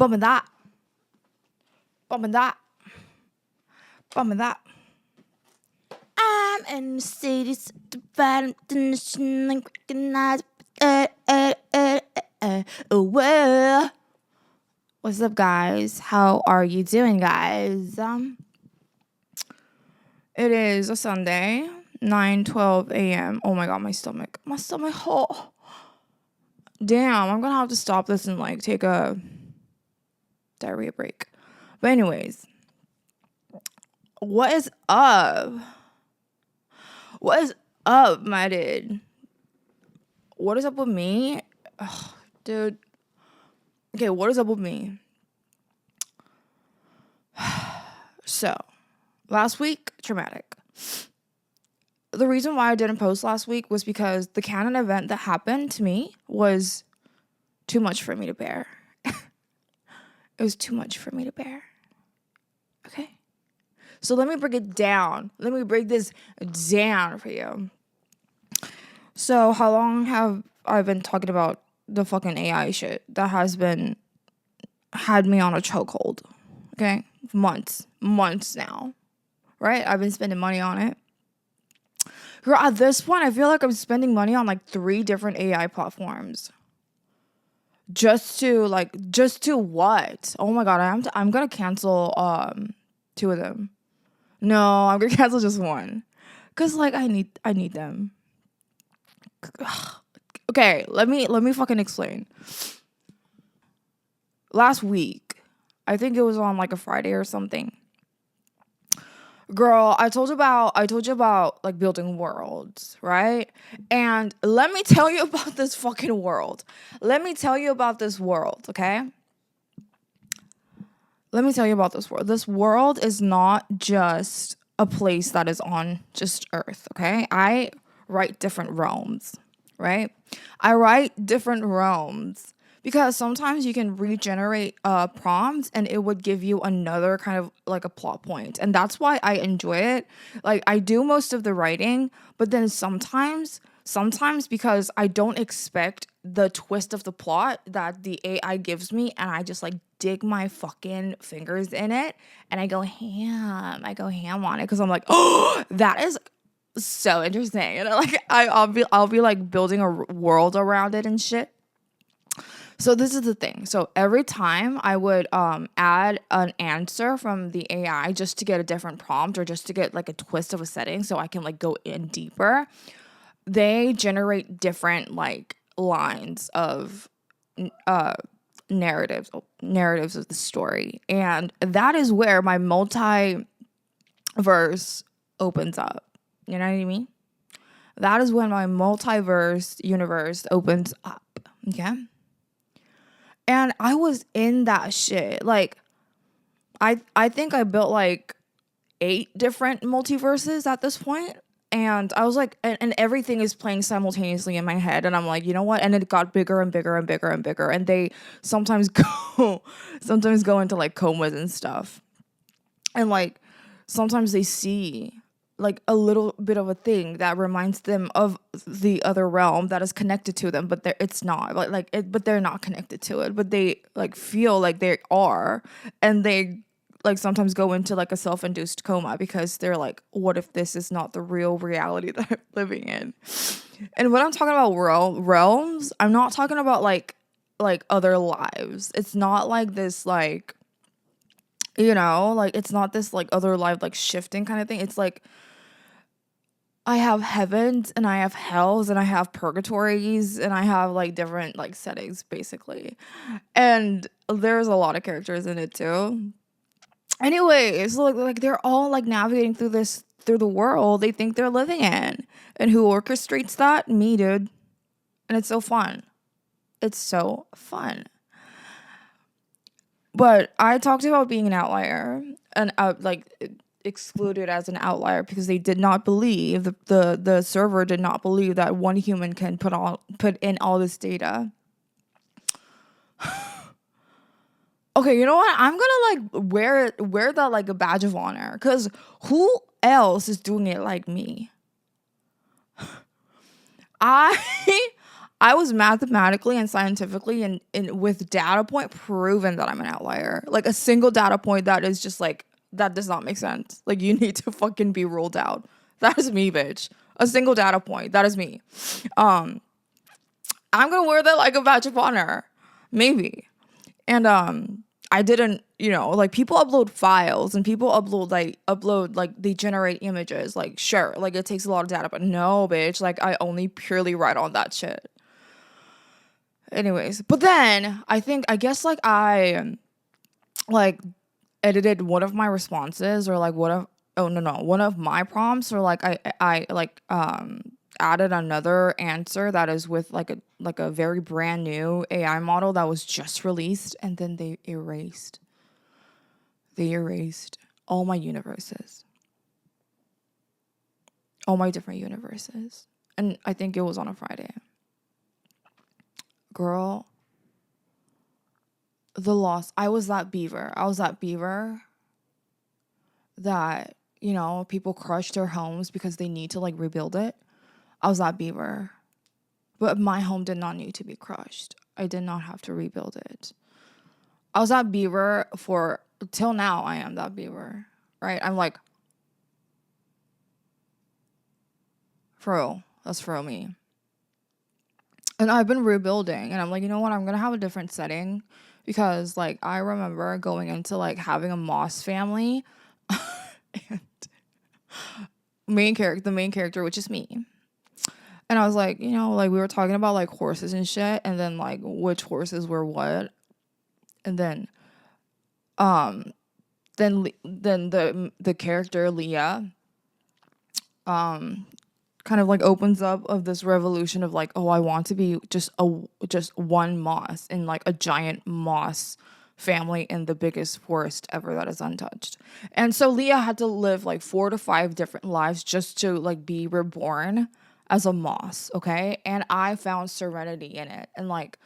bumming that, bumming that, bumming that. I'm in the city, divided and recognized. Well, what's up, guys? How are you doing, guys? It is a Sunday, 9:12 a.m. Oh my god, my stomach. Oh. Damn, I'm gonna have to stop this and like take a diarrhea break. But anyways, what is up? What is up, my dude? What is up with me? Ugh, dude. Okay, what is up with me? So, last week, traumatic. The reason why I didn't post last week was because the canon event that happened to me was too much for me to bear. It was too much for me to bear. Okay? So let me break it down. Let me break this down for you. So how long have I been talking about the fucking AI shit that has had me on a chokehold? Okay? Months now. Right? I've been spending money on it. Girl, at this point, I feel like I'm spending money on like 3 different AI platforms. Just to what? Oh my god, I'm gonna cancel 2 of them. No, I'm gonna cancel just 1. Cause like I need them. Okay, let me fucking explain. Last week, I think it was on like a Friday or something. Girl, I told you about like building worlds, right? And let me tell you about this fucking world. Let me tell you about this world, okay? Let me tell you about this world. This world is not just a place that is on just Earth, okay? I write different realms, right? I write different realms because sometimes you can regenerate prompts and it would give you another kind of like a plot point. And that's why I enjoy it. Like I do most of the writing, but then sometimes because I don't expect the twist of the plot that the AI gives me and I just like dig my fucking fingers in it and I go ham on it because I'm like, oh, that is so interesting. And like I'll be like building a world around it and shit. So this is the thing. So every time I would add an answer from the AI just to get a different prompt or just to get like a twist of a setting so I can like go in deeper, they generate different like lines of narratives of the story. And that is where my multiverse opens up. You know what I mean? That is when my multiverse universe opens up. Okay? And I was in that shit. Like, I think I built like 8 different multiverses at this point. And I was like, and everything is playing simultaneously in my head. And I'm like, you know what? And it got bigger and bigger and bigger and bigger. And they sometimes go into like comas and stuff. And like, sometimes they see like a little bit of a thing that reminds them of the other realm that is connected to them, but it's not but they're not connected to it, but they like feel like they are, and they like sometimes go into like a self-induced coma because they're like, what if this is not the real reality that I'm living in? And when I'm talking about realms, I'm not talking about like other lives. It's not like this like, you know, like it's not this like other life like shifting kind of thing. It's like I have heavens and I have hells and I have purgatories and I have like different like settings basically. And there's a lot of characters in it too. Anyways, like they're all like navigating through the world they think they're living in. And who orchestrates that? Me, dude. And it's so fun. It's so fun. But I talked about being an outlier and excluded as an outlier because they did not believe the server did not believe that one human can put in all this data. Okay, you know what? I'm gonna like wear that like a badge of honor because who else is doing it like me? I I was mathematically and scientifically and with data point proven that I'm an outlier. Like a single data point that is just like, that does not make sense. Like you need to fucking be ruled out. That is me, bitch. A single data point. That is me. I'm gonna wear that like a badge of honor. Maybe. And I didn't, like people upload files and people upload like they generate images. Like sure, like it takes a lot of data, but no, bitch. Like I only purely write on that shit. Anyways, but then I guess like I like edited one of my responses or like one of my prompts, or like I like added another answer that is with like a very brand new AI model that was just released, and then they erased all my universes, all my different universes. And I think it was on a Friday. Girl, the loss. I was that beaver that, people crush their homes because they need to like rebuild it. I was that beaver. But my home did not need to be crushed. I did not have to rebuild it. I was that beaver till now. I am that beaver, right? I'm like, for real. That's for me. And I've been rebuilding, and I'm like, you know what? I'm gonna have a different setting, because like I remember going into like having a moss family, and the main character, which is me. And I was like, like we were talking about like horses and shit, and then like which horses were what, and then the character Leah kind of like opens up of this revolution of like, oh, I want to be just one moss in like a giant moss family in the biggest forest ever that is untouched. And so Leah had to live like 4 to 5 different lives just to like be reborn as a moss, okay? And I found serenity in it. And like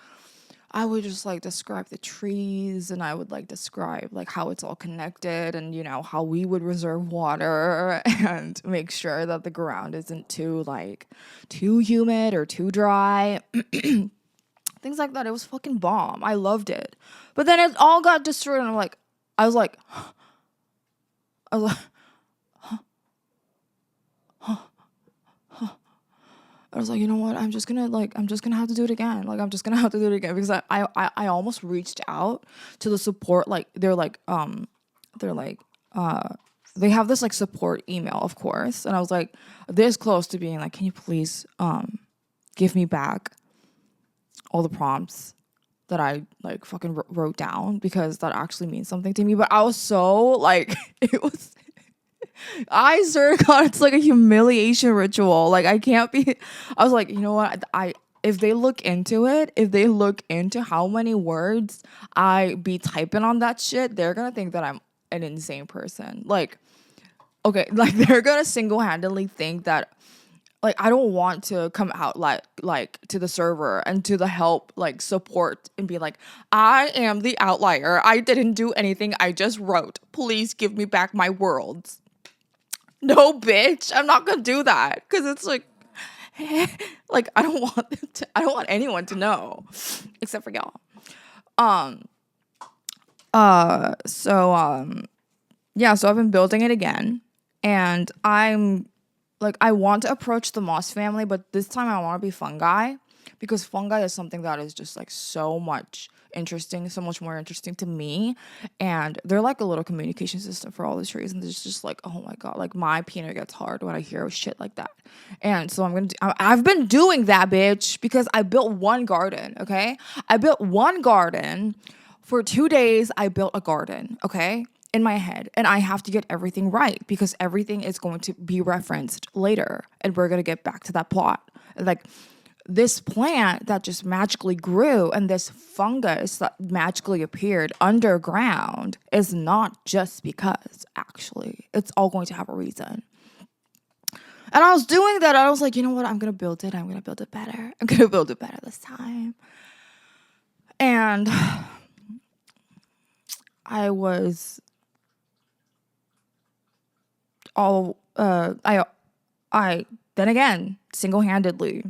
I would just like describe the trees, and I would like describe like how it's all connected, and how we would reserve water and make sure that the ground isn't too humid or too dry. Things like that. It was fucking bomb. I loved it. But then it all got destroyed, and I was like I was like, you know what? I'm just gonna have to do it again. Like, I'm just gonna have to do it again, because I almost reached out to the support. Like, they have this like support email, of course. And I was like, this close to being like, can you please give me back all the prompts that I like fucking wrote down, because that actually means something to me. But I was so like, I swear to God, it's like a humiliation ritual. Like I can't be. I was like, you know what? If they look into how many words I be typing on that shit, they're gonna think that I'm an insane person. Like, okay, like they're gonna single-handedly think that like I don't want to come out like to the server and to the help like support and be like, I am the outlier. I didn't do anything. I just wrote. Please give me back my worlds. No, bitch, I'm not gonna do that, because it's like, like I don't want anyone to know, except for y'all. So I've been building it again, and I'm like, I want to approach the moss family, but this time I want to be fungi, because fungi is something that is just like so much more interesting to me. And they're like a little communication system for all the trees, and it's just like, oh my God, like my peanut gets hard when I hear shit like that. And so I've been doing that, bitch, because I built one garden. Okay, I built one garden for 2 days. I built a garden, okay, in my head, and I have to get everything right, because everything is going to be referenced later, and we're going to get back to that plot. Like, this plant that just magically grew and this fungus that magically appeared underground is not just because, actually. It's all going to have a reason. And I was doing that. I was like, you know what? I'm going to build it. I'm going to build it better. I'm going to build it better this time. And I was all, I then again, single-handedly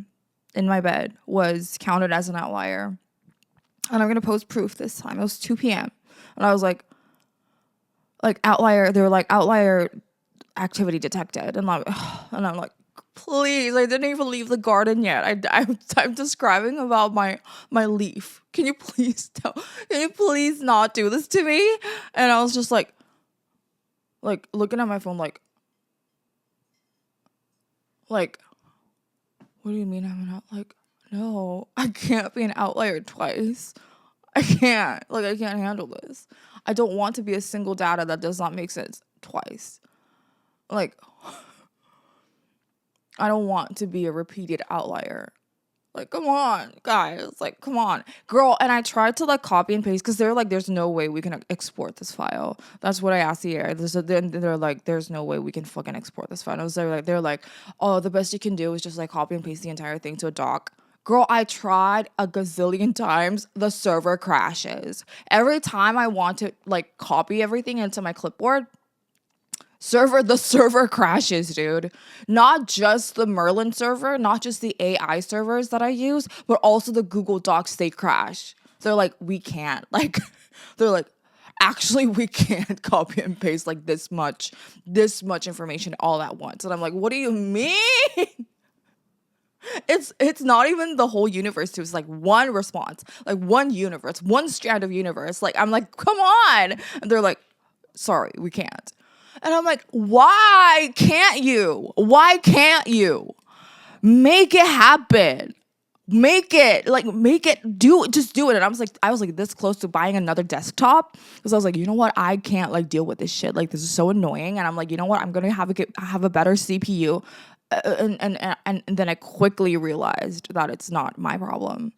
in my bed was counted as an outlier. And I'm going to post proof this time. It was 2 p.m. And I was like outlier. They were like outlier activity detected. And I'm like, please, I didn't even leave the garden yet. I'm describing about my leaf. Can you please not do this to me? And I was just like looking at my phone like, what do you mean I'm not like, no, I can't be an outlier twice. I can't handle this. I don't want to be a single data that does not make sense twice. Like, I don't want to be a repeated outlier. Like, come on, guys. Like, come on. Girl, and I tried to, like, copy and paste because they're like, there's no way we can export this file. That's what I asked the AI. They're like, there's no way we can fucking export this file. And they're like, oh, the best you can do is just, like, copy and paste the entire thing to a doc. Girl, I tried a gazillion times. The server crashes. Every time I want to, like, copy everything into my clipboard, the server crashes, dude. Not just the Merlin server, not just the AI servers that I use, but also the Google Docs, they crash. They're like, we can't. Like, they're like, actually, we can't copy and paste like this much information all at once. And I'm like, what do you mean? It's not even the whole universe too. It's like one response, like one universe, one strand of universe. Like, I'm like, come on. And they're like, sorry, we can't. And I'm like, why can't you? Why can't you? Make it happen. Make it, just do it. And I was like this close to buying another desktop because I was like, you know what? I can't like deal with this shit. Like, this is so annoying. And I'm like, you know what? I'm going to have a better CPU. And then I quickly realized that it's not my problem.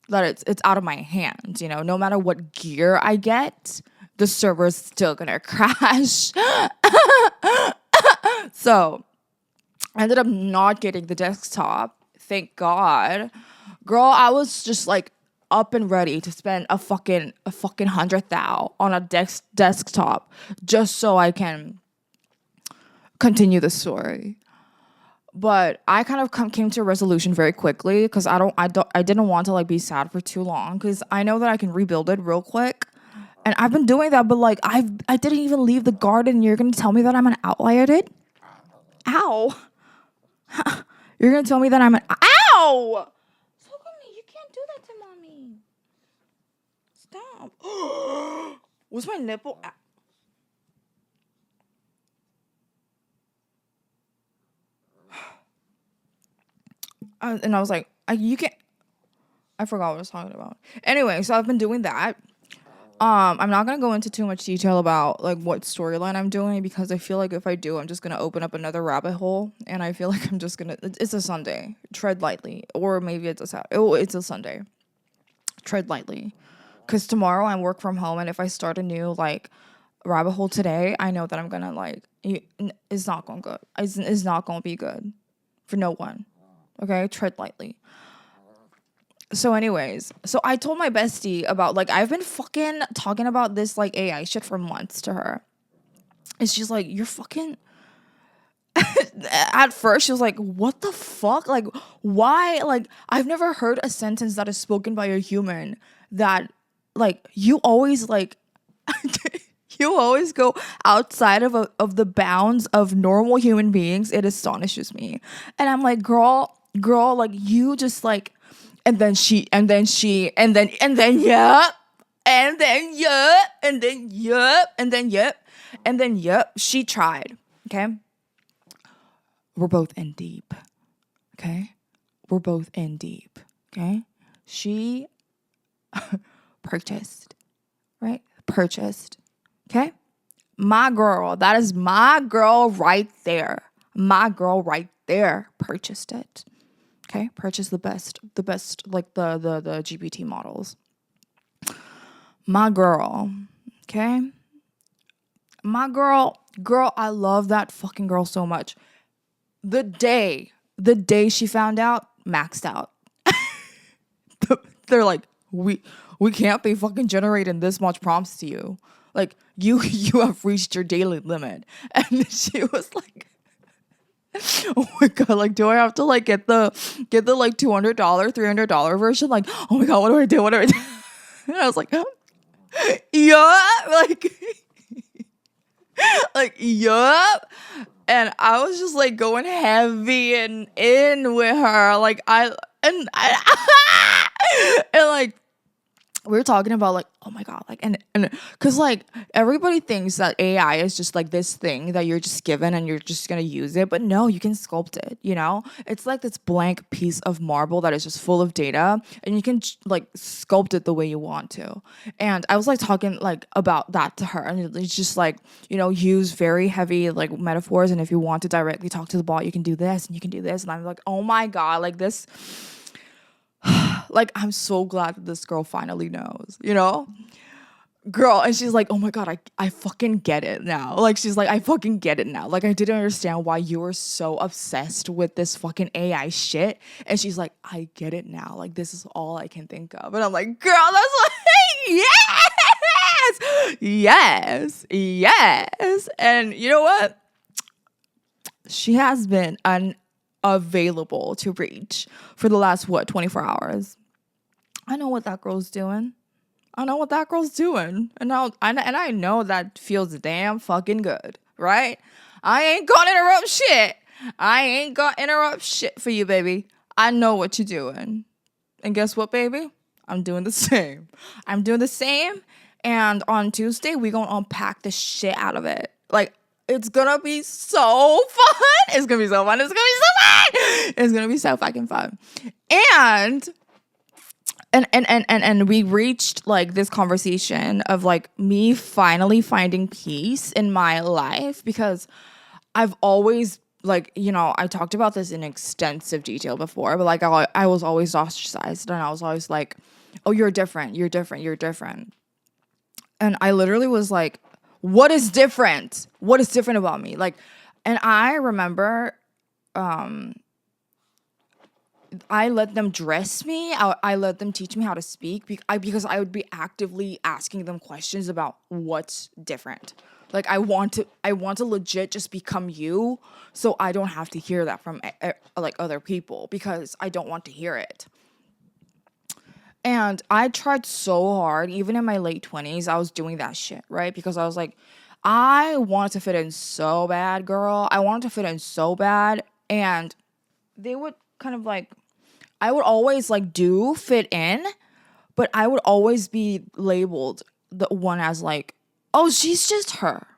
That it's out of my hands, you know? No matter what gear I get, the server's still gonna crash. So I ended up not getting the desktop. Thank God. Girl, I was just like up and ready to spend a fucking 100,000 on a desktop just so I can continue the story. But I kind of came to a resolution very quickly because I didn't want to like be sad for too long because I know that I can rebuild it real quick. And I've been doing that, but like I didn't even leave the garden. You're gonna tell me that I'm an outlier, dude? Ow! You're gonna tell me that I'm an ow! Sokumi, you can't do that to mommy. Stop. Was my nipple? And I was like, you can't. I forgot what I was talking about. Anyway, so I've been doing that. I'm not gonna go into too much detail about like what storyline I'm doing because I feel like if I do, I'm just gonna open up another rabbit hole, and I feel like I'm just gonna. It's a Sunday. Tread lightly, or maybe it's a Saturday. Oh, it's a Sunday. Tread lightly, because tomorrow I work from home, and if I start a new like rabbit hole today, I know that I'm gonna like. It's not going good. It's not gonna be good for no one. Okay, tread lightly. So anyways, so I told my bestie about, like, I've been fucking talking about this, like, AI shit for months to her. And she's like, you're fucking... At first, she was like, what the fuck? Like, why? Like, I've never heard a sentence that is spoken by a human that, like, you always, like... you always go outside of the bounds of normal human beings. It astonishes me. And I'm like, girl, like, you just, like... And then yep, and then yep, and then yep, she tried, okay? We're both in deep, okay? We're both in deep, okay? She purchased, right? Purchased, okay? My girl, that is my girl right there. My girl right there purchased it. Okay, purchase the best, like the GPT models. My girl, okay? My girl, I love that fucking girl so much. The day she found out, maxed out. They're like, we can't be fucking generating this much prompts to you. Like, you have reached your daily limit. And she was like, Oh my god, like do I have to like get the like $200, $300 version? Like, oh my god, what do I do? What do I do? And I was like, yeah, like yup. And I was just like going heavy and in with her. Like and like we were talking about like, oh my god, like and because like everybody thinks that AI is just like this thing that you're just given and you're just gonna use it, but no, you can sculpt it. It's like this blank piece of marble that is just full of data, and you can like sculpt it the way you want to. And I was like talking like about that to her, and it's just like, use very heavy like metaphors, and if you want to directly talk to the bot, you can do this and you can do this, and I'm like, oh my god, like this. Like, I'm so glad that this girl finally knows, Girl, and she's like, oh my god, I fucking get it now. Like, she's like, I fucking get it now. Like, I didn't understand why you were so obsessed with this fucking AI shit. And she's like, I get it now. Like, this is all I can think of. And I'm like, girl, that's like, yes. And you know what? She has been unavailable to reach for the last 24 hours. I know what that girl's doing. And I know that feels damn fucking good, right? I ain't gonna interrupt shit for you, baby. I know what you're doing. And guess what, baby? I'm doing the same. And on Tuesday, we gonna unpack the shit out of it. Like, it's gonna be so fun. It's gonna be so fucking fun. And we reached like this conversation of like me finally finding peace in my life, because I've always like, I talked about this in extensive detail before, but like I was always ostracized, and I was always like, oh, you're different. And I literally was like, what is different? What is different about me? Like, and I remember, I let them dress me. I let them teach me how to speak because I would be actively asking them questions about what's different. Like, I want to legit just become you, so I don't have to hear that from like other people, because I don't want to hear it. And I tried so hard, even in my late 20s, I was doing that shit, right? Because I was like, I wanted to fit in so bad, girl. I wanted to fit in so bad. And they would kind of like, I would always like do fit in, but I would always be labeled the one as like, oh, she's just her.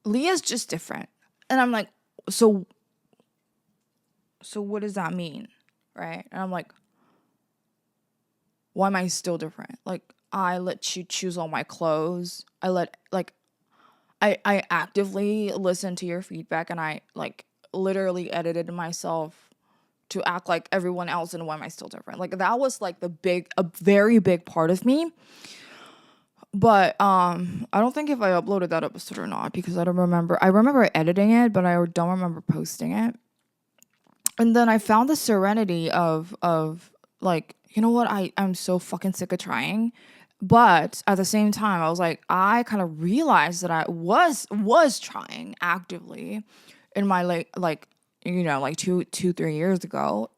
Leah's just different. And I'm like, so what does that mean? Right? And I'm like, why am I still different? Like, I let you choose all my clothes. I actively listened to your feedback, and I like literally edited myself to act like everyone else, and why am I still different? Like, that was like a very big part of me. But I don't think if I uploaded that episode or not, because I don't remember. I remember editing it, but I don't remember posting it. And then I found the serenity of like, you know what? I'm so fucking sick of trying. But at the same time, I was like, I kind of realized that I was trying actively in my like 3 years ago,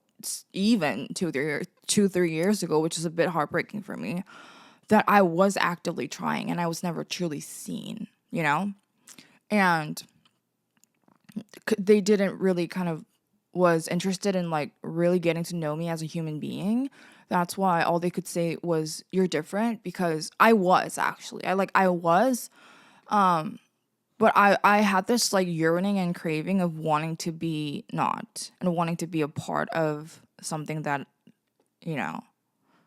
even 3 years ago, which is a bit heartbreaking for me, that I was actively trying and I was never truly seen, and they didn't really kind of was interested in like really getting to know me as a human being. That's why all they could say was, you're different, because I was actually, but I had this like yearning and craving of wanting to be not, and wanting to be a part of something that,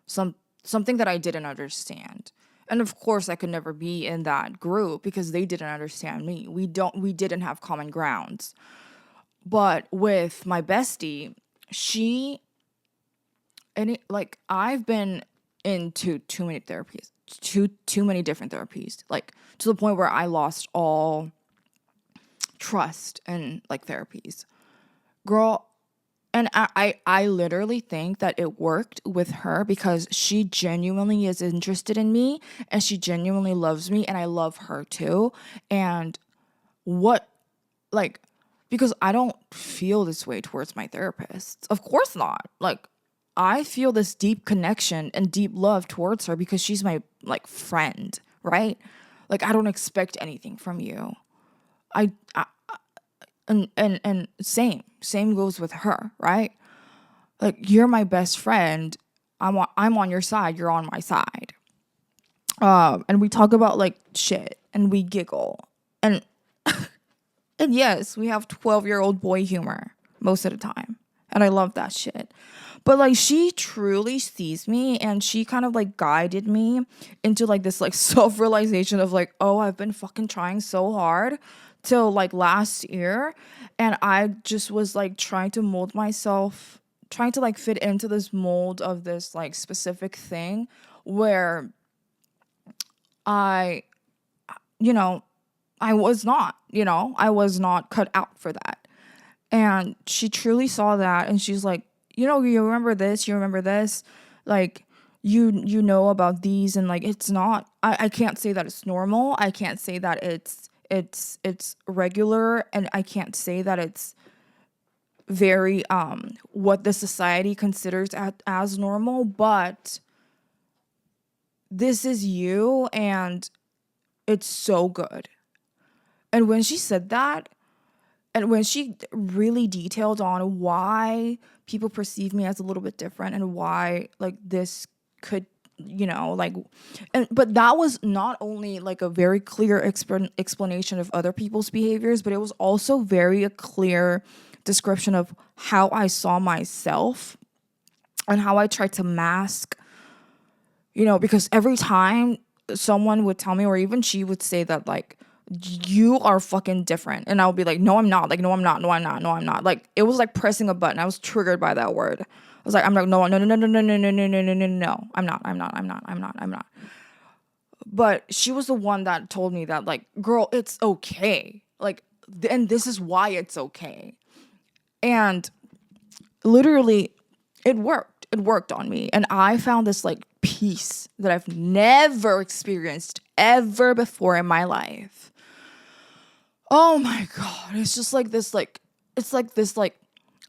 something that I didn't understand. And of course I could never be in that group because they didn't understand me. We didn't have common grounds. But with my bestie, I've been into too many therapies, too many different therapies, like to the point where I lost all trust in like therapies, girl. And I literally think that it worked with her because she genuinely is interested in me and she genuinely loves me, and I love her too. And what Like, because I don't feel this way towards my therapist. Of course not. Like, I feel this deep connection and deep love towards her because she's my like friend, right? Like, I don't expect anything from you. I and same goes with her, right? Like, you're my best friend. I'm on your side. You're on my side. And we talk about like shit and we giggle and and yes, we have 12-year-old boy humor most of the time. And I love that shit. But like she truly sees me and she kind of like guided me into like this like self-realization of like, oh, I've been fucking trying so hard till like last year. And I just was like trying to mold myself, trying to like fit into this mold of this like specific thing where I, you know, I was not cut out for that. And she truly saw that and she's like, you remember this, you remember this, like you know about these and like it's not I can't say that it's normal. I can't say that it's regular and I can't say that it's very what the society considers as normal, but this is you and it's so good. And when she said that, and when she really detailed on why people perceive me as a little bit different and why like this could, like, and but that was not only like a very clear explanation of other people's behaviors, but it was also very a clear description of how I saw myself and how I tried to mask, because every time someone would tell me, or even she would say that like, you are fucking different, and I would be like, no I'm not, like, no I'm not, no I'm not, no I'm not, like it was like pressing a button. I was triggered by that word. I was like, I'm like, no no no no no no no no no no no no no, I'm not. But she was the one that told me that like, girl, it's okay, like, and this is why it's okay. And literally it worked on me, and I found this like peace that I've never experienced ever before in my life. Oh my god, it's just like this, like it's like this, like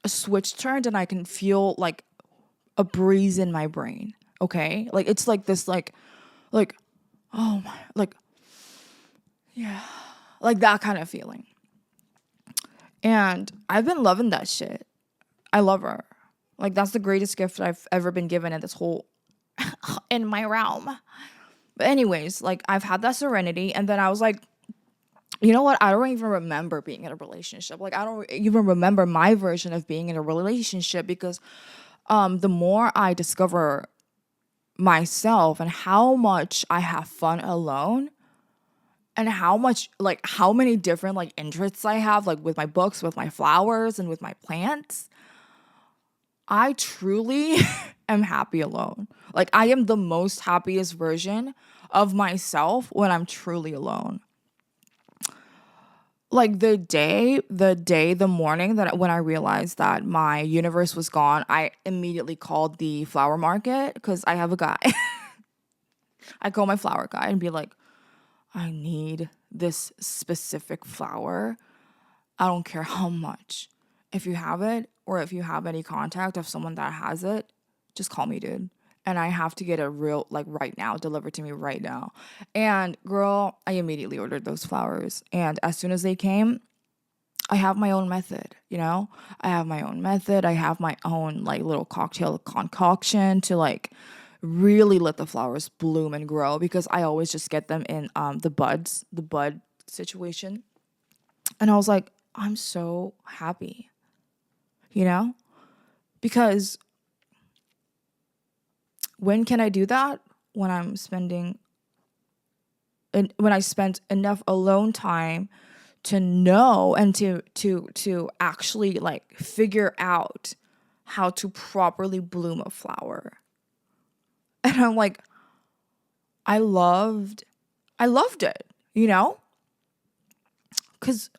a switch turned and I can feel like a breeze in my brain. Okay? Like it's like this, like oh my, like, yeah, like that kind of feeling. And I've been loving that shit. I love her. Like that's the greatest gift I've ever been given in this whole in my realm. But anyways, like I've had that serenity, and then I was like, you know what? I don't even remember being in a relationship. Like I don't even remember my version of being in a relationship because the more I discover myself and how much I have fun alone and how many different like interests I have, like with my books, with my flowers, and with my plants, I truly am happy alone. Like I am the most happiest version of myself when I'm truly alone. Like the morning that when I realized that my universe was gone, I immediately called the flower market because I have a guy. I call my flower guy and be like, I need this specific flower. I don't care how much. If you have it, or if you have any contact of someone that has it, just call me, dude. And I have to get it real, like right now, delivered to me right now. And girl, I immediately ordered those flowers. And as soon as they came, I have my own method, I have my own method. I have my own like little cocktail concoction to like really let the flowers bloom and grow, because I always just get them in the bud situation. And I was like, I'm so happy, you know? Because when can I do that? When I'm spending and when I spent enough alone time to know and to actually like figure out how to properly bloom a flower. And I'm like, I loved it, cuz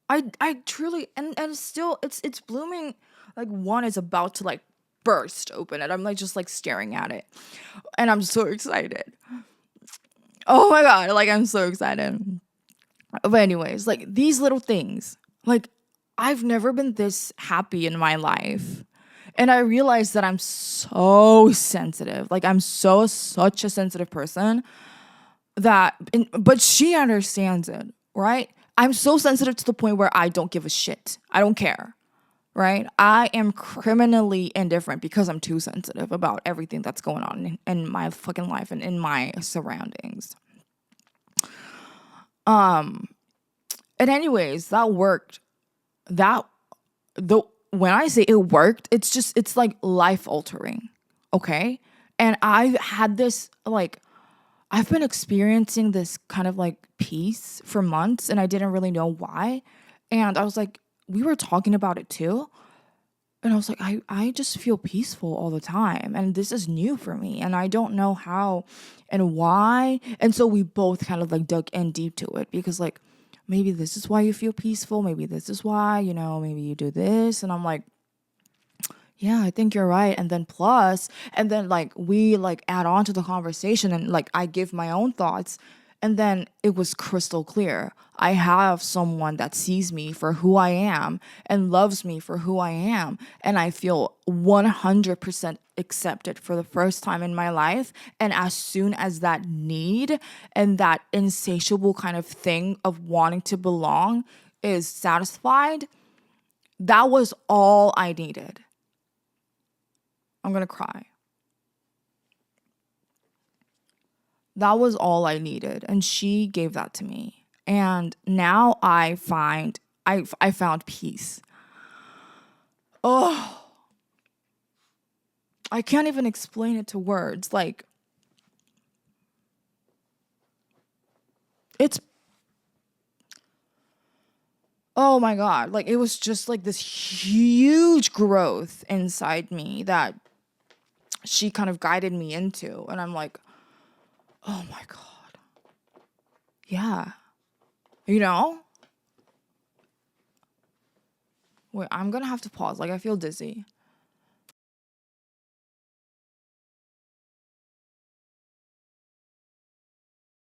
I truly, and still it's blooming. Like one is about to like burst open, and I'm like just like staring at it, and I'm so excited. Oh my god, like I'm so excited. But anyways, like these little things, like I've never been this happy in my life. And I realized that I'm so sensitive. Like I'm such a sensitive person but she understands it, right? I'm so sensitive to the point where I don't give a shit. I don't care, right? I am criminally indifferent because I'm too sensitive about everything that's going on in my fucking life and in my surroundings. And anyways, that worked. That the When I say it worked, it's like life altering. Okay? And I've had this like I've been experiencing this kind of like peace for months and I didn't really know why. And I was like, we were talking about it too. And I was like, I just feel peaceful all the time. And this is new for me. And I don't know how and why. And so we both kind of like dug in deep to it because like maybe this is why you feel peaceful. Maybe this is why, maybe you do this. And I'm like, yeah, I think you're right. And then like we like add on to the conversation and like I give my own thoughts. And then it was crystal clear. I have someone that sees me for who I am and loves me for who I am. And I feel 100% accepted for the first time in my life. And as soon as that need and that insatiable kind of thing of wanting to belong is satisfied, that was all I needed. I'm going to cry. That was all I needed. And she gave that to me. And now I found peace. Oh, I can't even explain it to words. Like, oh my God. Like, it was just like this huge growth inside me that she kind of guided me into. And I'm like, oh my God. Yeah. Wait, I'm gonna have to pause. Like, I feel dizzy.